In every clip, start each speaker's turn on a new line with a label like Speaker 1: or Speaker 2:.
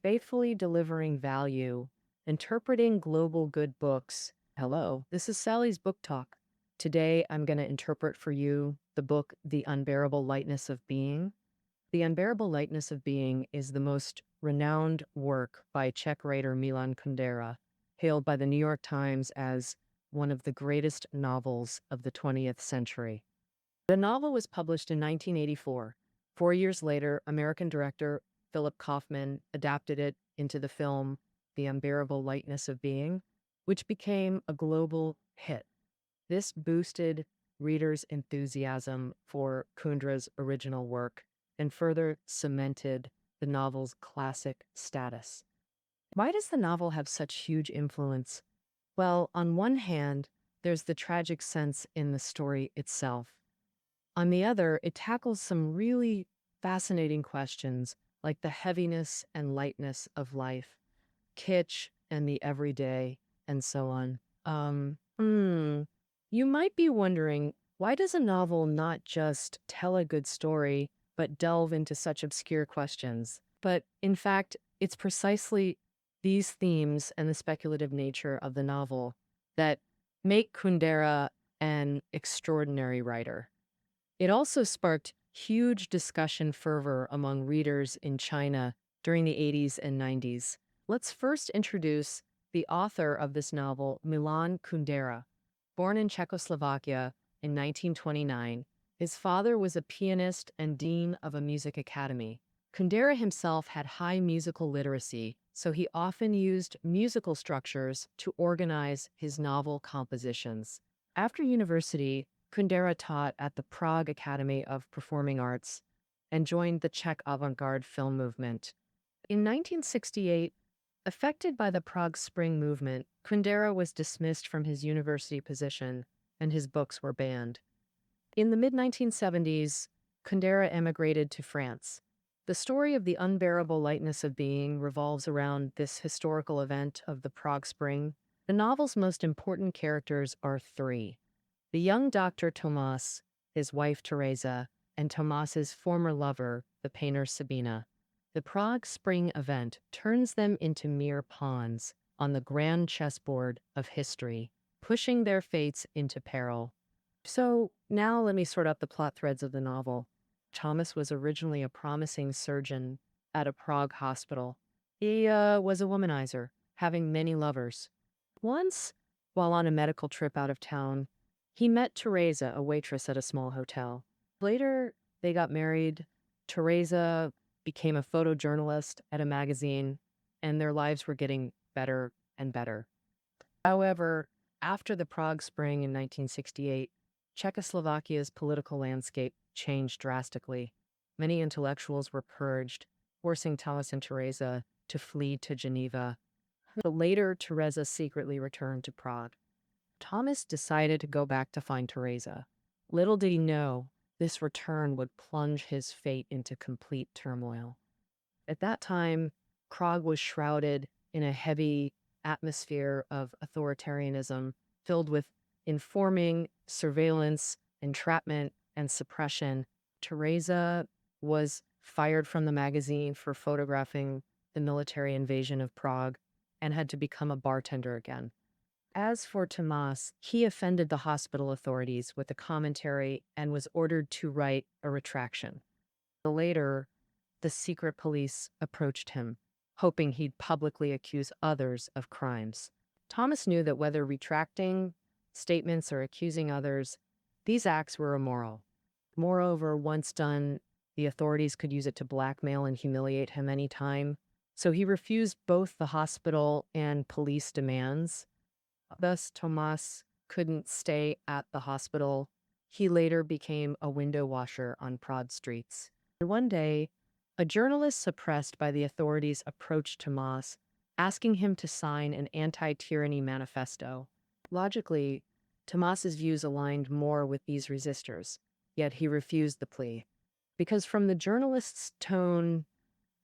Speaker 1: faithfully delivering value, interpreting global good books. Hello, this is Sally's Book Talk. Today, I'm going to interpret for you the book, The Unbearable Lightness of Being. The Unbearable Lightness of Being is the most renowned work by Czech writer Milan Kundera, hailed by the New York Times as one of the greatest novels of the 20th century. The novel was published in 1984. 4 years later, American director Philip Kaufman adapted it into the film The Unbearable Lightness of Being, which became a global hit. This boosted readers' enthusiasm for Kundera's original work and further cemented the novel's classic status. Why does the novel have such huge influence? Well, on one hand, there's the tragic sense in the story itself. On the other, it tackles some really fascinating questions like the heaviness and lightness of life, kitsch and the everyday, and so on. You might be wondering, why does a novel not just tell a good story, but delve into such obscure questions? But in fact, it's precisely these themes and the speculative nature of the novel that make Kundera an extraordinary writer. It also sparked huge discussion fervor among readers in China during the 80s and 90s. Let's first introduce the author of this novel, Milan Kundera. Born in Czechoslovakia in 1929, his father was a pianist and dean of a music academy. Kundera himself had high musical literacy, so he often used musical structures to organize his novel compositions. After university, Kundera taught at the Prague Academy of Performing Arts and joined the Czech avant-garde film movement. In 1968, affected by the Prague Spring movement, Kundera was dismissed from his university position and his books were banned. In the mid-1970s, Kundera emigrated to France. The story of The Unbearable Lightness of Being revolves around this historical event of the Prague Spring. The novel's most important characters are three: the young doctor Tomas, his wife Tereza, and Tomas's former lover, the painter Sabina. The Prague Spring event turns them into mere pawns on the grand chessboard of history, pushing their fates into peril. So now let me sort out the plot threads of the novel. Tomas was originally a promising surgeon at a Prague hospital. He was a womanizer, having many lovers. Once, while on a medical trip out of town, he met Tereza, a waitress at a small hotel. Later, they got married. Tereza became a photojournalist at a magazine, and their lives were getting better and better. However, after the Prague Spring in 1968, Czechoslovakia's political landscape changed drastically. Many intellectuals were purged, forcing Tomas and Tereza to flee to Geneva. But later, Tereza secretly returned to Prague. Tomas decided to go back to find Tereza. Little did he know, this return would plunge his fate into complete turmoil. At that time, Prague was shrouded in a heavy atmosphere of authoritarianism, filled with informing, surveillance, entrapment, and suppression. Tereza was fired from the magazine for photographing the military invasion of Prague and had to become a bartender again. As for Tomas, he offended the hospital authorities with a commentary and was ordered to write a retraction. Later, the secret police approached him, hoping he'd publicly accuse others of crimes. Tomas knew that whether retracting statements or accusing others, these acts were immoral. Moreover, once done, the authorities could use it to blackmail and humiliate him anytime. So he refused both the hospital and police demands. Thus, Tomas couldn't stay at the hospital. He later became a window washer on Prague streets. One day, a journalist suppressed by the authorities approached Tomas, asking him to sign an anti-tyranny manifesto. Logically, Tomas's views aligned more with these resistors, yet he refused the plea. Because from the journalist's tone,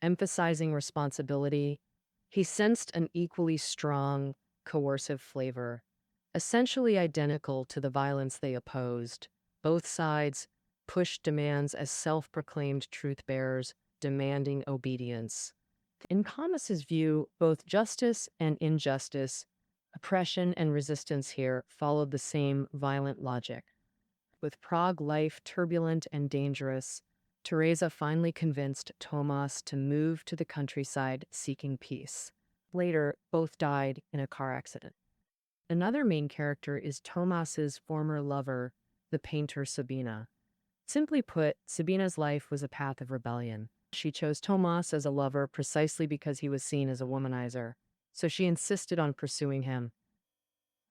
Speaker 1: emphasizing responsibility, he sensed an equally strong, coercive flavor, essentially identical to the violence they opposed. Both sides pushed demands as self-proclaimed truth-bearers, demanding obedience. In Tomas's view, both justice and injustice, oppression and resistance here followed the same violent logic. With Prague life turbulent and dangerous, Tereza finally convinced Tomas to move to the countryside seeking peace. Later, both died in a car accident. Another main character is Tomas's former lover, the painter Sabina. Simply put, Sabina's life was a path of rebellion. She chose Tomas as a lover precisely because he was seen as a womanizer, so she insisted on pursuing him.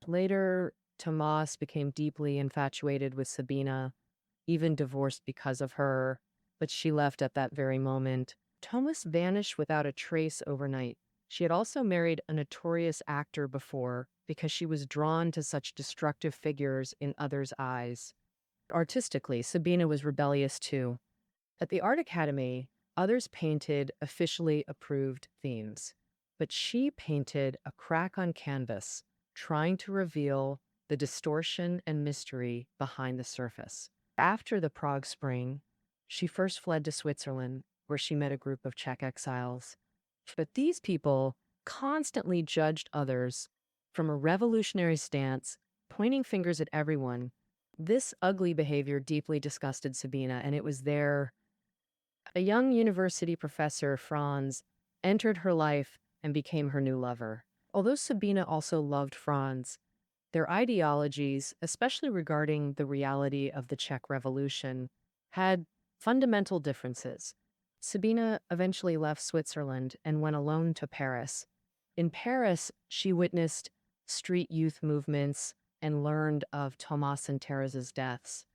Speaker 1: Later, Tomas became deeply infatuated with Sabina, even divorced because of her, but she left at that very moment. Tomas vanished without a trace overnight. She had also married a notorious actor before because she was drawn to such destructive figures in others' eyes. Artistically, Sabina was rebellious too. At the Art Academy, others painted officially approved themes, but she painted a crack on canvas, trying to reveal the distortion and mystery behind the surface. After the Prague Spring, she first fled to Switzerland, where she met a group of Czech exiles. But these people constantly judged others from a revolutionary stance, pointing fingers at everyone. This ugly behavior deeply disgusted Sabina, and it was there a young university professor, Franz, entered her life and became her new lover. Although Sabina also loved Franz, their ideologies, especially regarding the reality of the Czech Revolution, had fundamental differences. Sabina eventually left Switzerland and went alone to Paris. In Paris, she witnessed street youth movements and learned of Tomas and Tereza's deaths.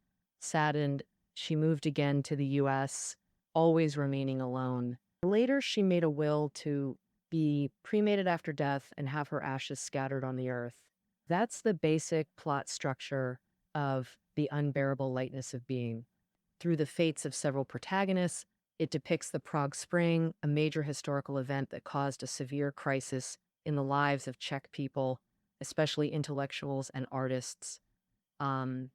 Speaker 1: Saddened, she moved again to the US, always remaining alone. Later, she made a will to be cremated after death and have her ashes scattered on the earth. That's the basic plot structure of The Unbearable Lightness of Being. Through the fates of several protagonists, it depicts the Prague Spring, a major historical event that caused a severe crisis in the lives of Czech people, especially intellectuals and artists. Kundera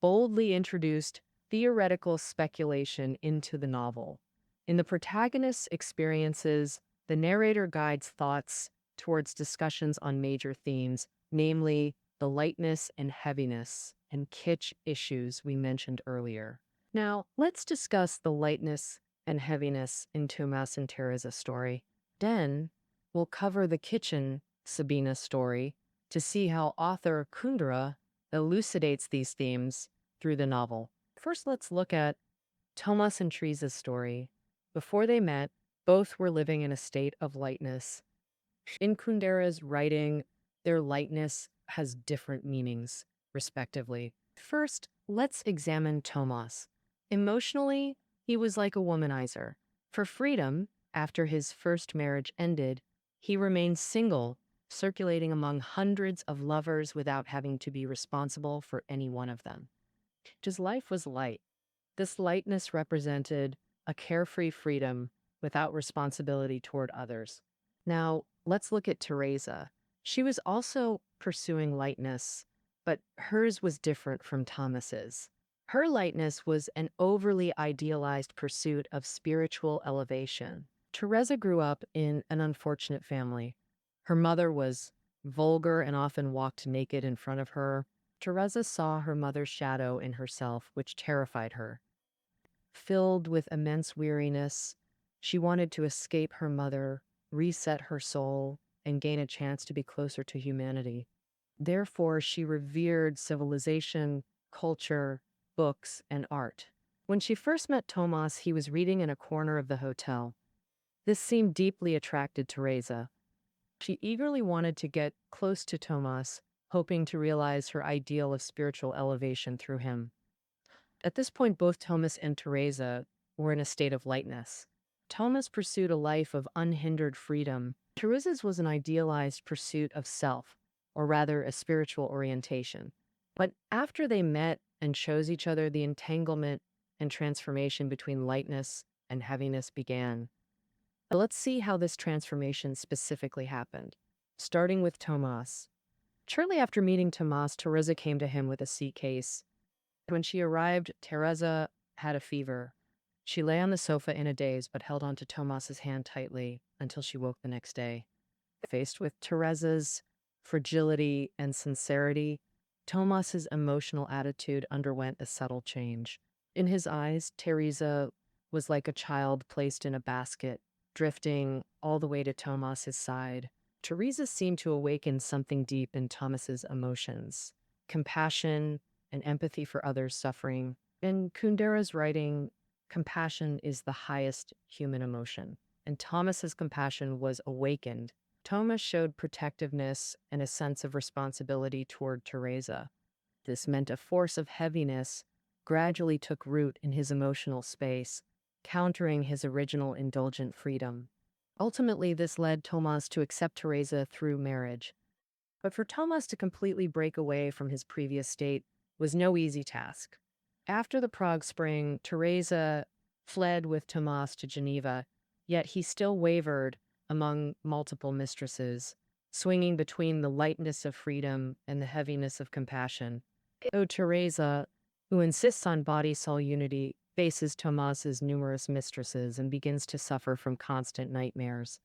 Speaker 1: boldly introduced theoretical speculation into the novel. In the protagonist's experiences, the narrator guides thoughts towards discussions on major themes, namely the lightness and heaviness and kitsch issues we mentioned earlier. Now, let's discuss the lightness and heaviness in Tomas and Tereza's story. Then, we'll cover the kitchen Sabina story to see how author Kundera elucidates these themes through the novel. First, let's look at Tomas and Tereza's story. Before they met, both were living in a state of lightness. In Kundera's writing, their lightness has different meanings, respectively. First, let's examine Tomas. Emotionally, he was like a womanizer. For freedom, after his first marriage ended, he remained single, circulating among hundreds of lovers without having to be responsible for any one of them. His life was light. This lightness represented a carefree freedom without responsibility toward others. Now, let's look at Tereza. She was also pursuing lightness, but hers was different from Thomas's. Her lightness was an overly idealized pursuit of spiritual elevation. Tereza grew up in an unfortunate family. Her mother was vulgar and often walked naked in front of her. Tereza saw her mother's shadow in herself, which terrified her. Filled with immense weariness, she wanted to escape her mother, reset her soul, and gain a chance to be closer to humanity. Therefore, she revered civilization, culture, books, and art. When she first met Tomas, he was reading in a corner of the hotel. This seemed deeply attracted to Tereza. She eagerly wanted to get close to Tomas, hoping to realize her ideal of spiritual elevation through him. At this point, both Tomas and Tereza were in a state of lightness. Tomas pursued a life of unhindered freedom. Tereza's was an idealized pursuit of self, or rather a spiritual orientation. But after they met and chose each other, the entanglement and transformation between lightness and heaviness began. Let's see how this transformation specifically happened. Starting with Tomas. Shortly after meeting Tomas, Tereza came to him with a suitcase. When she arrived, Tereza had a fever. She lay on the sofa in a daze, but held onto Tomas's hand tightly until she woke the next day. Faced with Tereza's fragility and sincerity, Tomas's emotional attitude underwent a subtle change. In his eyes, Tereza was like a child placed in a basket, drifting all the way to Tomas's side. Teresa seemed to awaken something deep in Tomas's emotions, compassion and empathy for others' suffering. In Kundera's writing, compassion is the highest human emotion, and Tomas's compassion was awakened. Tomas showed protectiveness and a sense of responsibility toward Tereza. This meant a force of heaviness gradually took root in his emotional space, countering his original indulgent freedom. Ultimately, this led Tomas to accept Tereza through marriage. But for Tomas to completely break away from his previous state was no easy task. After the Prague Spring, Tereza fled with Tomas to Geneva, yet he still wavered among multiple mistresses, swinging between the lightness of freedom and the heaviness of compassion. Though Tereza, who insists on body-soul unity, faces Tomas's numerous mistresses and begins to suffer from constant nightmares.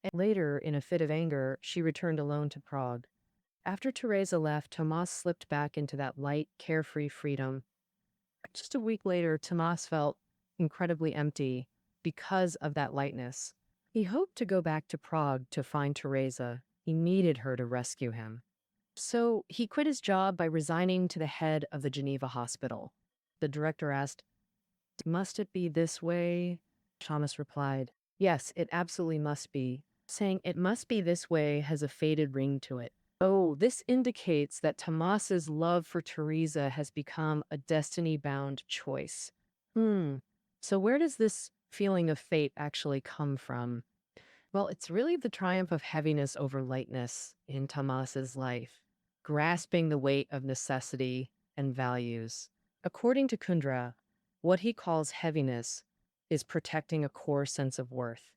Speaker 1: And later, in a fit of anger, she returned alone to Prague. After Tereza left, Tomas slipped back into that light, carefree freedom. Just a week later, Tomas felt incredibly empty because of that lightness. He hoped to go back to Prague to find Tereza. He needed her to rescue him. So he quit his job by resigning to the head of the Geneva hospital. The director asked, "Must it be this way?" Tomas replied, "Yes, it absolutely must be." Saying it must be this way has a faded ring to it. Oh, this indicates that Tomas's love for Tereza has become a destiny-bound choice. So where does this feeling of fate actually come from? Well, it's really the triumph of heaviness over lightness in Tomas's life, grasping the weight of necessity and values. According to Kundera, what he calls heaviness is protecting a core sense of worth.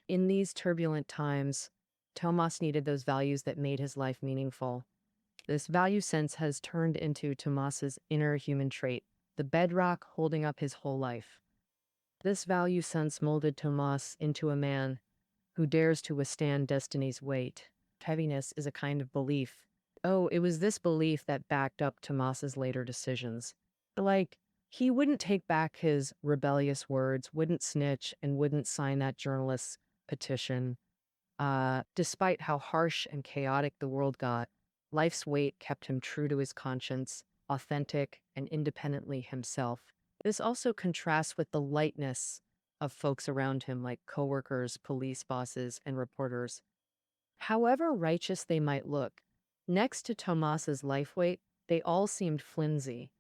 Speaker 1: In these turbulent times, Tomas needed those values that made his life meaningful. This value sense has turned into Tomas's inner human trait, the bedrock holding up his whole life. This value sense molded Tomas into a man who dares to withstand destiny's weight. Heaviness is a kind of belief. Oh, it was this belief that backed up Tomas's later decisions. Like, he wouldn't take back his rebellious words, wouldn't snitch, and wouldn't sign that journalist's petition. Despite how harsh and chaotic the world got, life's weight kept him true to his conscience, authentic and independently himself. This also contrasts with the lightness of folks around him, like coworkers, police bosses, and reporters. However righteous they might look, next to Tomas's life weight, they all seemed flimsy.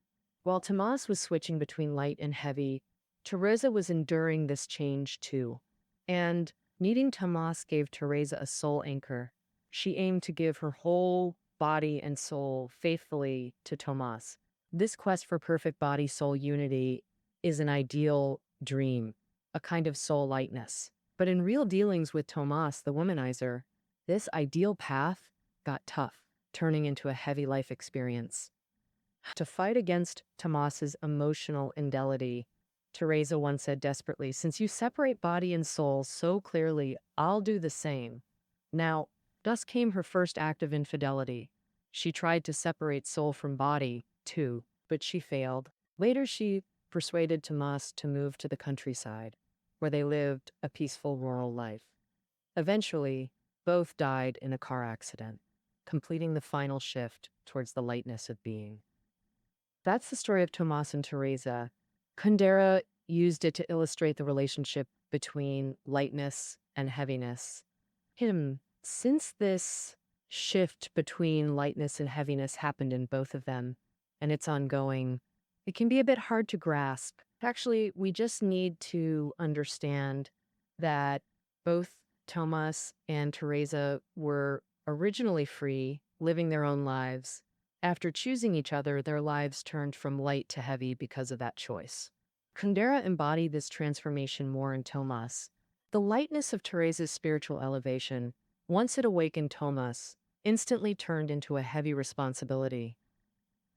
Speaker 1: While Tomas was switching between light and heavy, Tereza was enduring this change too. And meeting Tomas gave Tereza a soul anchor. She aimed to give her whole body and soul faithfully to Tomas. This quest for perfect body-soul unity is an ideal dream, a kind of soul lightness. But in real dealings with Tomas, the womanizer, this ideal path got tough, turning into a heavy life experience. To fight against Tomas's emotional infidelity, Tereza once said desperately, "Since you separate body and soul so clearly, I'll do the same." Now, thus came her first act of infidelity. She tried to separate soul from body, too, but she failed. Later, she persuaded Tomas to move to the countryside, where they lived a peaceful rural life. Eventually, both died in a car accident, completing the final shift towards the lightness of being. That's the story of Tomas and Tereza. Kundera used it to illustrate the relationship between lightness and heaviness. Since this shift between lightness and heaviness happened in both of them, and it's ongoing, it can be a bit hard to grasp. Actually, we just need to understand that both Tomas and Tereza were originally free, living their own lives. After choosing each other, their lives turned from light to heavy because of that choice. Kundera embodied this transformation more in Tomas. The lightness of Tereza's spiritual elevation, once it awakened Tomas, instantly turned into a heavy responsibility.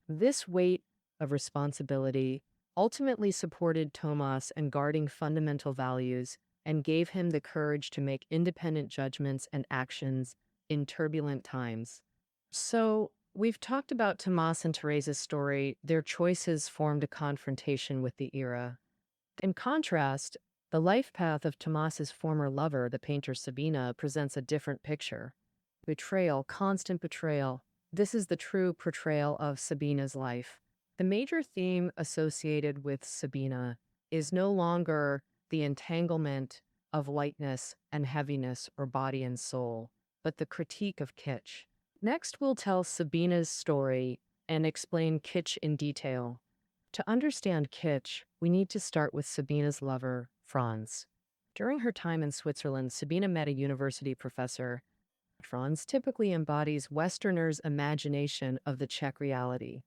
Speaker 1: This weight of responsibility ultimately supported Tomas in guarding fundamental values and gave him the courage to make independent judgments and actions in turbulent times. So, we've talked about Tomas and Tereza's story. Their choices formed a confrontation with the era. In contrast, the life path of Tomas's former lover, the painter Sabina, presents a different picture. Betrayal, constant betrayal. This is the true portrayal of Sabina's life. The major theme associated with Sabina is no longer the entanglement of lightness and heaviness or body and soul, but the critique of kitsch. Next, we'll tell Sabina's story and explain kitsch in detail. To understand kitsch, we need to start with Sabina's lover, Franz. During her time in Switzerland, Sabina met a university professor. Franz typically embodies Westerners' imagination of the Czech reality.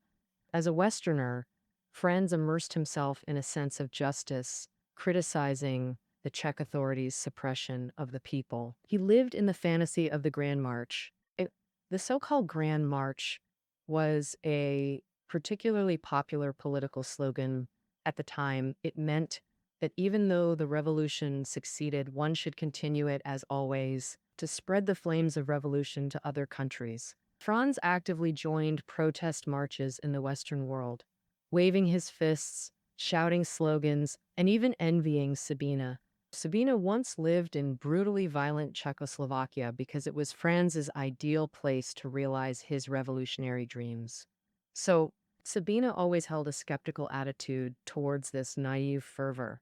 Speaker 1: As a Westerner, Franz immersed himself in a sense of justice, criticizing the Czech authorities' suppression of the people. He lived in the fantasy of the Grand March. The so-called Grand March was a particularly popular political slogan at the time. It meant that even though the revolution succeeded, one should continue it as always to spread the flames of revolution to other countries. Franz actively joined protest marches in the Western world, waving his fists, shouting slogans, and even envying Sabina. Sabina once lived in brutally violent Czechoslovakia because it was Franz's ideal place to realize his revolutionary dreams. So, Sabina always held a skeptical attitude towards this naive fervor.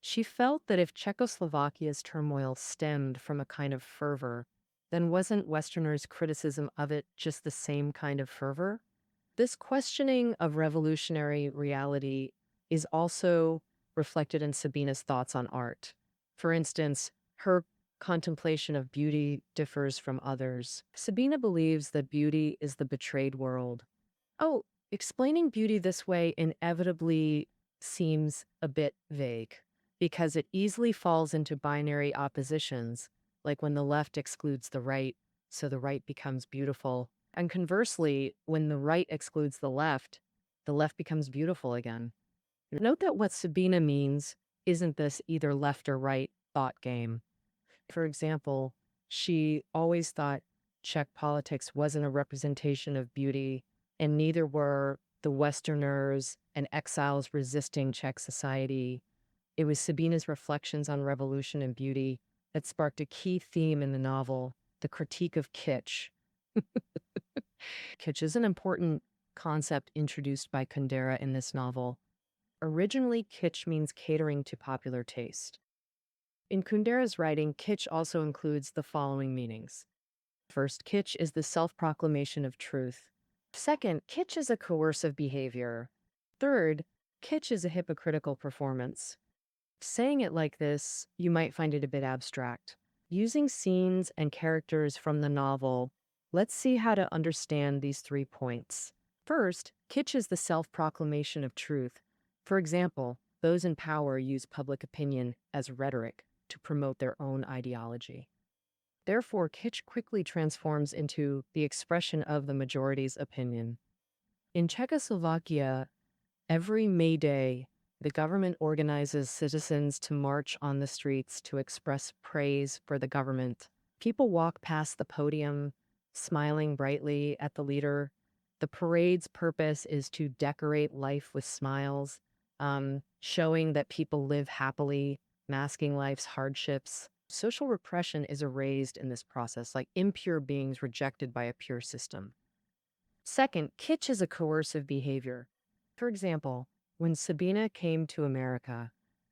Speaker 1: She felt that if Czechoslovakia's turmoil stemmed from a kind of fervor, then wasn't Westerners' criticism of it just the same kind of fervor? This questioning of revolutionary reality is also reflected in Sabina's thoughts on art. For instance, her contemplation of beauty differs from others. Sabina believes that beauty is the betrayed world. Oh, explaining beauty this way inevitably seems a bit vague because it easily falls into binary oppositions, like when the left excludes the right, so the right becomes beautiful. And conversely, when the right excludes the left becomes beautiful again. Note that what Sabina means isn't this either left or right thought game. For example, she always thought Czech politics wasn't a representation of beauty, and neither were the Westerners and exiles resisting Czech society. It was Sabina's reflections on revolution and beauty that sparked a key theme in the novel, the critique of kitsch. Kitsch is an important concept introduced by Kundera in this novel. Originally, kitsch means catering to popular taste. In Kundera's writing, kitsch also includes the following meanings. First, kitsch is the self-proclamation of truth. Second, kitsch is a coercive behavior. Third, kitsch is a hypocritical performance. Saying it like this, you might find it a bit abstract. Using scenes and characters from the novel, let's see how to understand these 3 points. First, kitsch is the self-proclamation of truth. For example, those in power use public opinion as rhetoric to promote their own ideology. Therefore, kitsch quickly transforms into the expression of the majority's opinion. In Czechoslovakia, every May Day, the government organizes citizens to march on the streets to express praise for the government. People walk past the podium, smiling brightly at the leader. The parade's purpose is to decorate life with smiles, showing that people live happily, masking life's hardships. Social repression is erased in this process, like impure beings rejected by a pure system. Second, kitsch is a coercive behavior. For example, when Sabina came to America,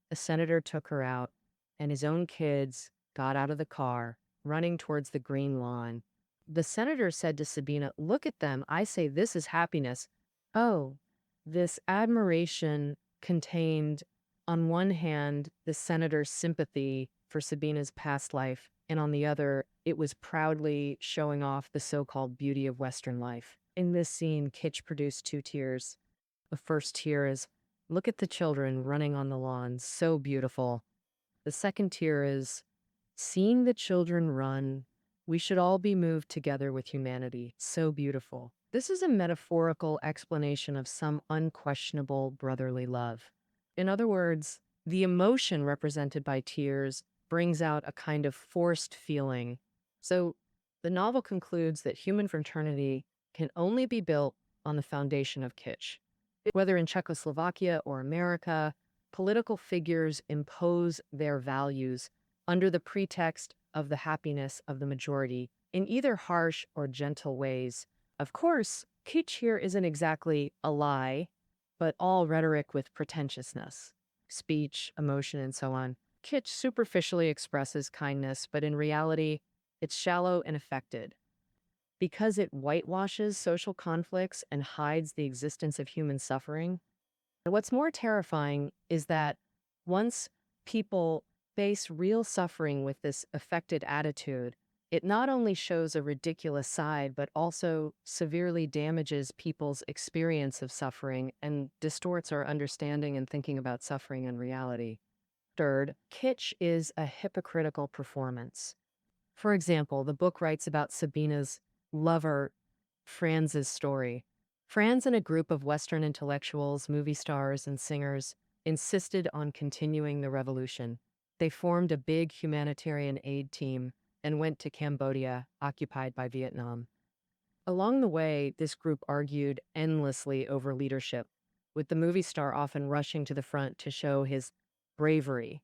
Speaker 1: a senator took her out, and his own kids got out of the car, running towards the green lawn. The senator said to Sabina, "Look at them. I say this is happiness." Oh, this admiration contained, on one hand, the senator's sympathy for Sabina's past life, and on the other, it was proudly showing off the so-called beauty of Western life. In this scene, kitsch produced 2 tiers. The first tier is, look at the children running on the lawn, so beautiful. The second tier is, seeing the children run We should all be moved together with humanity. So beautiful. This is a metaphorical explanation of some unquestionable brotherly love. In other words, the emotion represented by tears brings out a kind of forced feeling. So the novel concludes that human fraternity can only be built on the foundation of kitsch. Whether in Czechoslovakia or America, political figures impose their values under the pretext of the happiness of the majority in either harsh or gentle ways. Of course, kitsch here isn't exactly a lie, but all rhetoric with pretentiousness, speech, emotion, and so on. Kitsch superficially expresses kindness, but in reality, it's shallow and affected. Because it whitewashes social conflicts and hides the existence of human suffering. What's more terrifying is that once people face real suffering with this affected attitude, it not only shows a ridiculous side, but also severely damages people's experience of suffering and distorts our understanding and thinking about suffering and reality. Third, kitsch is a hypocritical performance. For example, the book writes about Sabina's lover, Franz's story. Franz and a group of Western intellectuals, movie stars, and singers insisted on continuing the revolution. They formed a big humanitarian aid team and went to Cambodia, occupied by Vietnam. Along the way, this group argued endlessly over leadership, with the movie star often rushing to the front to show his bravery.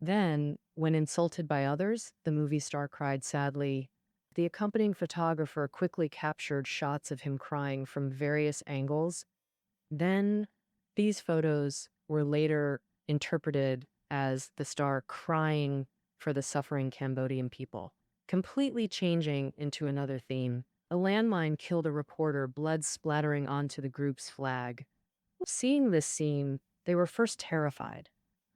Speaker 1: Then, when insulted by others, the movie star cried sadly. The accompanying photographer quickly captured shots of him crying from various angles. Then, these photos were later interpreted as the star crying for the suffering Cambodian people, completely changing into another theme. A landmine killed a reporter, blood splattering onto the group's flag. Seeing this scene, they were first terrified,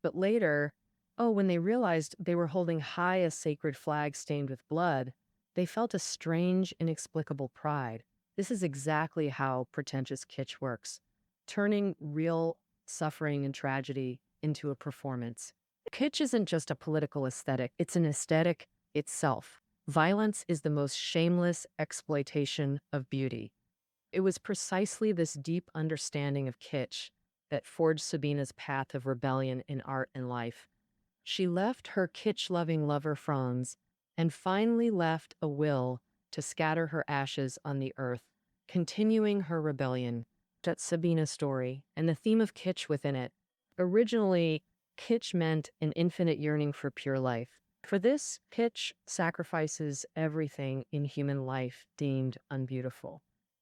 Speaker 1: but later, when they realized they were holding high a sacred flag stained with blood, they felt a strange, inexplicable pride. This is exactly how pretentious kitsch works, turning real suffering and tragedy into a performance. Kitsch isn't just a political aesthetic, it's an aesthetic itself. Violence is the most shameless exploitation of beauty. It was precisely this deep understanding of kitsch that forged Sabina's path of rebellion in art and life. She left her kitsch-loving lover Franz and finally left a will to scatter her ashes on the earth, continuing her rebellion. That's Sabina's story, and the theme of kitsch within it. Originally, kitsch meant an infinite yearning for pure life. For this, kitsch sacrifices everything in human life deemed unbeautiful,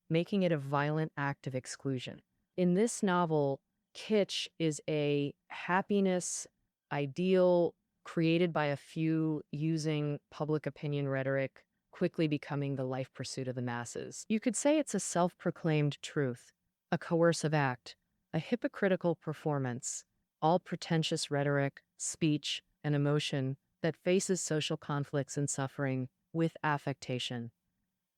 Speaker 1: making it a violent act of exclusion. In this novel, kitsch is a happiness ideal created by a few using public opinion rhetoric, quickly becoming the life pursuit of the masses. You could say it's a self-proclaimed truth, a coercive act, a hypocritical performance, all pretentious rhetoric, speech, and emotion that faces social conflicts and suffering with affectation.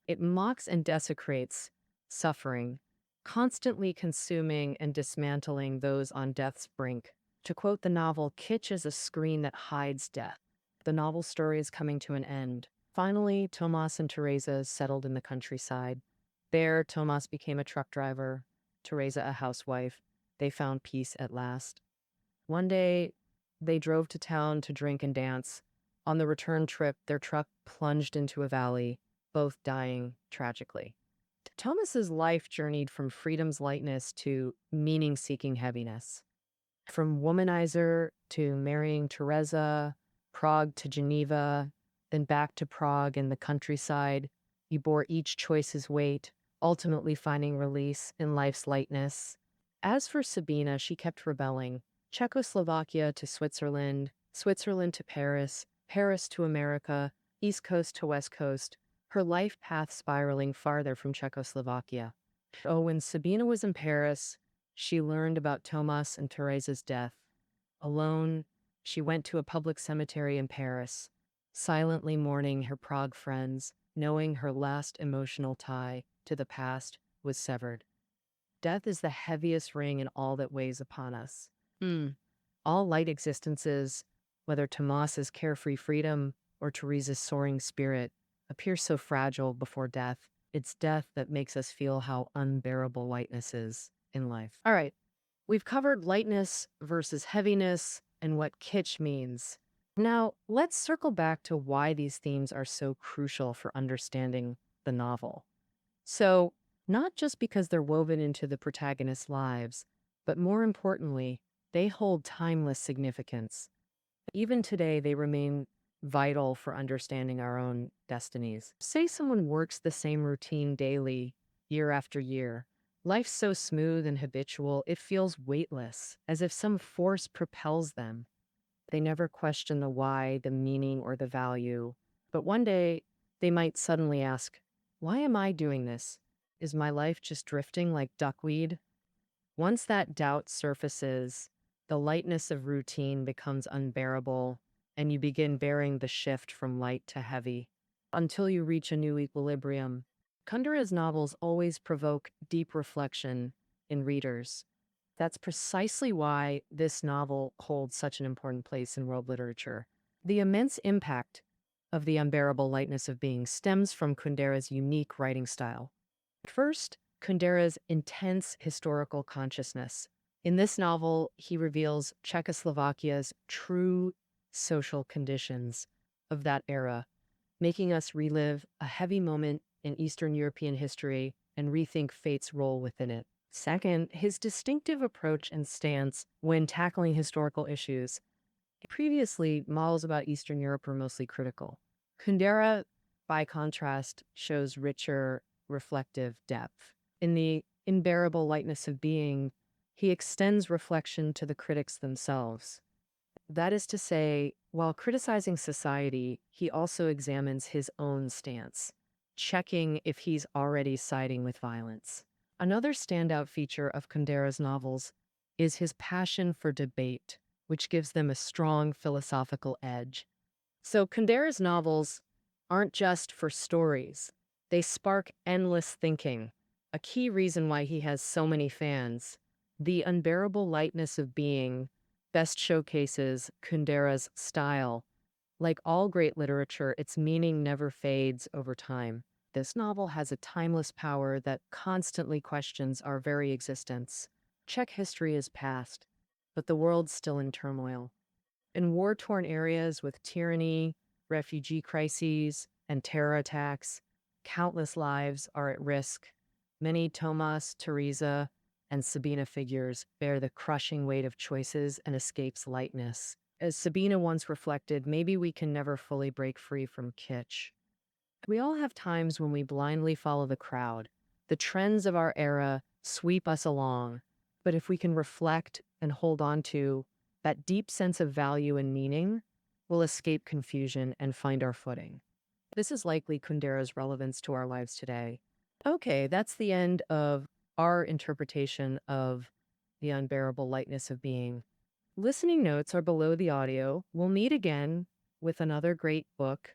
Speaker 1: It mocks and desecrates suffering, constantly consuming and dismantling those on death's brink. To quote the novel, kitsch is a screen that hides death. The novel's story is coming to an end. Finally, Tomas and Tereza settled in the countryside. There, Tomas became a truck driver, Tereza a housewife. They found peace at last. One day, they drove to town to drink and dance. On the return trip, their truck plunged into a valley, both dying tragically. Tomas's life journeyed from freedom's lightness to meaning-seeking heaviness. From womanizer to marrying Tereza, Prague to Geneva, then back to Prague and the countryside, he bore each choice's weight, ultimately finding release in life's lightness. As for Sabina, she kept rebelling. Czechoslovakia to Switzerland, Switzerland to Paris, Paris to America, East Coast to West Coast, her life path spiraling farther from Czechoslovakia. When Sabina was in Paris, she learned about Tomas and Tereza's death. Alone, she went to a public cemetery in Paris, silently mourning her Prague friends, knowing her last emotional tie to the past was severed. Death is the heaviest ring in all that weighs upon us. All light existences, whether Tomas's carefree freedom or Tereza's soaring spirit, appears so fragile before death. It's death that makes us feel how unbearable lightness is in life. All right, we've covered lightness versus heaviness and what kitsch means. Now, let's circle back to why these themes are so crucial for understanding the novel. So, not just because they're woven into the protagonist's lives, but more importantly, they hold timeless significance. Even today, they remain vital for understanding our own destinies. Say someone works the same routine daily, year after year. Life's so smooth and habitual, it feels weightless, as if some force propels them. They never question the why, the meaning, or the value. But one day, they might suddenly ask, why am I doing this? Is my life just drifting like duckweed? Once that doubt surfaces, the lightness of routine becomes unbearable, and you begin bearing the shift from light to heavy until you reach a new equilibrium. Kundera's novels always provoke deep reflection in readers. That's precisely why this novel holds such an important place in world literature. The immense impact of The Unbearable Lightness of Being stems from Kundera's unique writing style. First, Kundera's intense historical consciousness. In this novel, he reveals Czechoslovakia's true social conditions of that era, making us relive a heavy moment in Eastern European history and rethink fate's role within it. Second, his distinctive approach and stance when tackling historical issues. Previously, models about Eastern Europe were mostly critical. Kundera, by contrast, shows richer, reflective depth. In The Unbearable Lightness of Being, he extends reflection to the critics themselves. That is to say, while criticizing society, he also examines his own stance, checking if he's already siding with violence. Another standout feature of Kundera's novels is his passion for debate, which gives them a strong philosophical edge. So Kundera's novels aren't just for stories. They spark endless thinking, a key reason why he has so many fans. The Unbearable Lightness of Being best showcases Kundera's style. Like all great literature, its meaning never fades over time. This novel has a timeless power that constantly questions our very existence. Czech history is past, but the world's still in turmoil. In war-torn areas with tyranny, refugee crises, and terror attacks, countless lives are at risk. Many Tomas, Tereza, and Sabina figures bear the crushing weight of choices and escape's lightness. As Sabina once reflected, maybe we can never fully break free from kitsch. We all have times when we blindly follow the crowd. The trends of our era sweep us along. But if we can reflect and hold on to that deep sense of value and meaning, we'll escape confusion and find our footing. This is likely Kundera's relevance to our lives today. Okay, that's the end of our interpretation of The Unbearable Lightness of Being. Listening notes are below the audio. We'll meet again with another great book